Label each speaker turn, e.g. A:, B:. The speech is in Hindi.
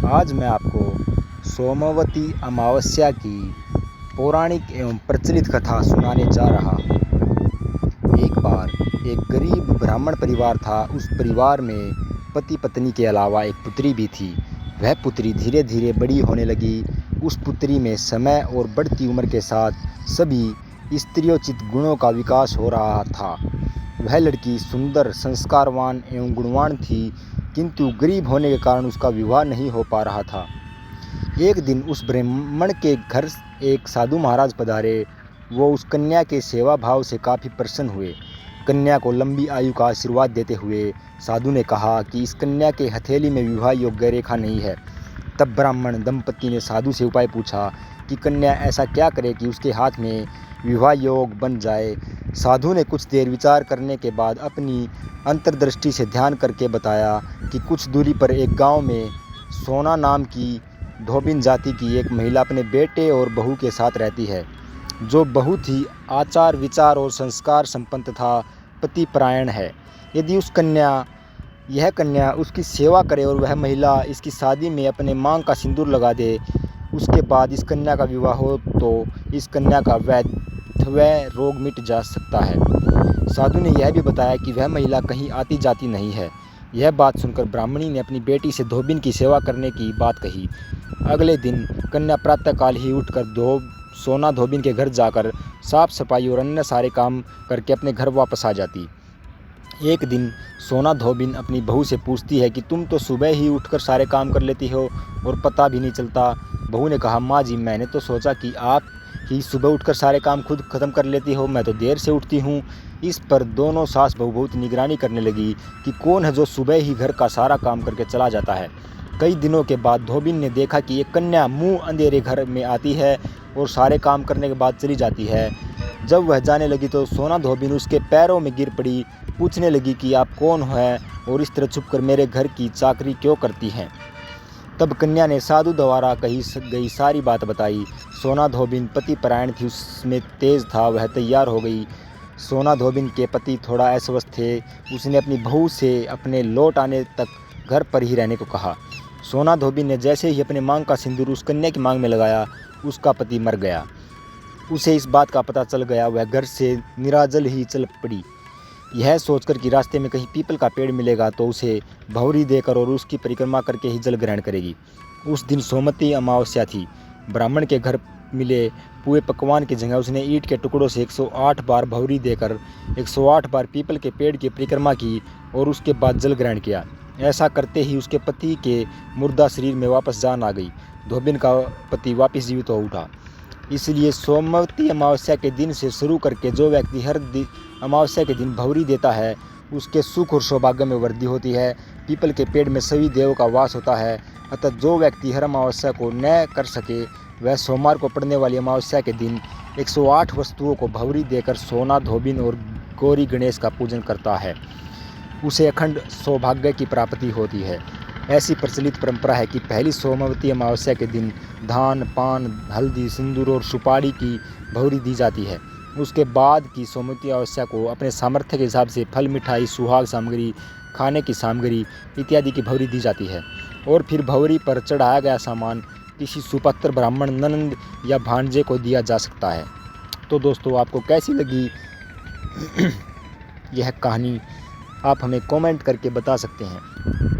A: आज मैं आपको सोमवती अमावस्या की पौराणिक एवं प्रचलित कथा सुनाने जा रहा हूँ। एक बार एक गरीब ब्राह्मण परिवार था। उस परिवार में पति पत्नी के अलावा एक पुत्री भी थी। वह पुत्री धीरे धीरे बड़ी होने लगी। उस पुत्री में समय और बढ़ती उम्र के साथ सभी स्त्रियोचित गुणों का विकास हो रहा था। वह लड़की सुंदर, संस्कारवान एवं गुणवान थी, किंतु गरीब होने के कारण उसका विवाह नहीं हो पा रहा था। एक दिन उस ब्राह्मण के घर एक साधु महाराज पधारे। वो उस कन्या के सेवा भाव से काफ़ी प्रसन्न हुए। कन्या को लंबी आयु का आशीर्वाद देते हुए साधु ने कहा कि इस कन्या के हथेली में विवाह योग्य रेखा नहीं है। तब ब्राह्मण दंपति ने साधु से उपाय पूछा कि कन्या ऐसा क्या करे कि उसके हाथ में विवाह योग बन जाए। साधु ने कुछ देर विचार करने के बाद अपनी अंतर्दृष्टि से ध्यान करके बताया कि कुछ दूरी पर एक गांव में सोना नाम की धोबिन जाति की एक महिला अपने बेटे और बहू के साथ रहती है, जो बहुत ही आचार विचार और संस्कार संपन्न तथा पतिपरायण है। यदि यह कन्या उसकी सेवा करे और वह महिला इसकी शादी में अपने मांग का सिंदूर लगा दे, उसके बाद इस कन्या का विवाह हो तो इस कन्या का वैधव्य रोग मिट जा सकता है। साधु ने यह भी बताया कि वह महिला कहीं आती जाती नहीं है। यह बात सुनकर ब्राह्मणी ने अपनी बेटी से धोबिन की सेवा करने की बात कही। अगले दिन कन्या प्रातःकाल ही उठकर सोना धोबिन के घर जाकर साफ सफाई और अन्य सारे काम करके अपने घर वापस आ जाती। एक दिन सोना धोबिन अपनी बहू से पूछती है कि तुम तो सुबह ही उठकर सारे काम कर लेती हो और पता भी नहीं चलता। बहू ने कहा, माँ जी, मैंने तो सोचा कि आप ही सुबह उठकर सारे काम खुद ख़त्म कर लेती हो, मैं तो देर से उठती हूँ। इस पर दोनों सास बहू बहुत निगरानी करने लगी कि कौन है जो सुबह ही घर का सारा काम करके चला जाता है। कई दिनों के बाद धोबिन ने देखा कि एक कन्या मुँह अंधेरे घर में आती है और सारे काम करने के बाद चली जाती है। जब वह जाने लगी तो सोना धोबिन उसके पैरों में गिर पड़ी। पूछने लगी कि आप कौन हैं और इस तरह छुपकर मेरे घर की चाकरी क्यों करती हैं। तब कन्या ने साधु द्वारा कही गई सारी बात बताई। सोना धोबिन पतिपरायण थी, उसमें तेज था, वह तैयार हो गई। सोना धोबिन के पति थोड़ा अस्वस्थ थे। उसने अपनी बहू से अपने लौट आने तक घर पर ही रहने को कहा। सोना धोबिन ने जैसे ही अपने मांग का सिंदूर उस कन्या की मांग में लगाया, उसका पति मर गया। उसे इस बात का पता चल गया। वह घर से निराजल ही चल पड़ी, यह सोचकर कि रास्ते में कहीं पीपल का पेड़ मिलेगा तो उसे भौरी देकर और उसकी परिक्रमा करके ही जल ग्रहण करेगी। उस दिन सोमवती अमावस्या थी। ब्राह्मण के घर मिले पुए पकवान की जगह उसने ईंट के टुकड़ों से 108 बार भौरी देकर 108 बार पीपल के पेड़ की परिक्रमा की और उसके बाद जल ग्रहण किया। ऐसा करते ही उसके पति के मुर्दा शरीर में वापस जान आ गई। धोबिन का पति वापस जीवित हो उठा। इसलिए सोमवती अमावस्या के दिन से शुरू करके जो व्यक्ति हर अमावस्या के दिन भौरी देता है, उसके सुख और सौभाग्य में वृद्धि होती है। पीपल के पेड़ में सभी देव का वास होता है। अतः जो व्यक्ति हर अमावस्या को न कर सके, वह सोमवार को पड़ने वाली अमावस्या के दिन 108 वस्तुओं को भौरी देकर सोना धोबिन और गौरी गणेश का पूजन करता है, उसे अखंड सौभाग्य की प्राप्ति होती है। ऐसी प्रचलित परंपरा है कि पहली सोमवती अमावस्या के दिन धान, पान, हल्दी, सिंदूर और सुपारी की भौरी दी जाती है। उसके बाद की सोमवती अमावस्या को अपने सामर्थ्य के हिसाब से फल, मिठाई, सुहाग सामग्री, खाने की सामग्री इत्यादि की भौरी दी जाती है। और फिर भौरी पर चढ़ाया गया सामान किसी सुपात्र ब्राह्मण, ननंद या भांजे को दिया जा सकता है। तो दोस्तों, आपको कैसी लगी यह कहानी, आप हमें कमेंट करके बता सकते हैं।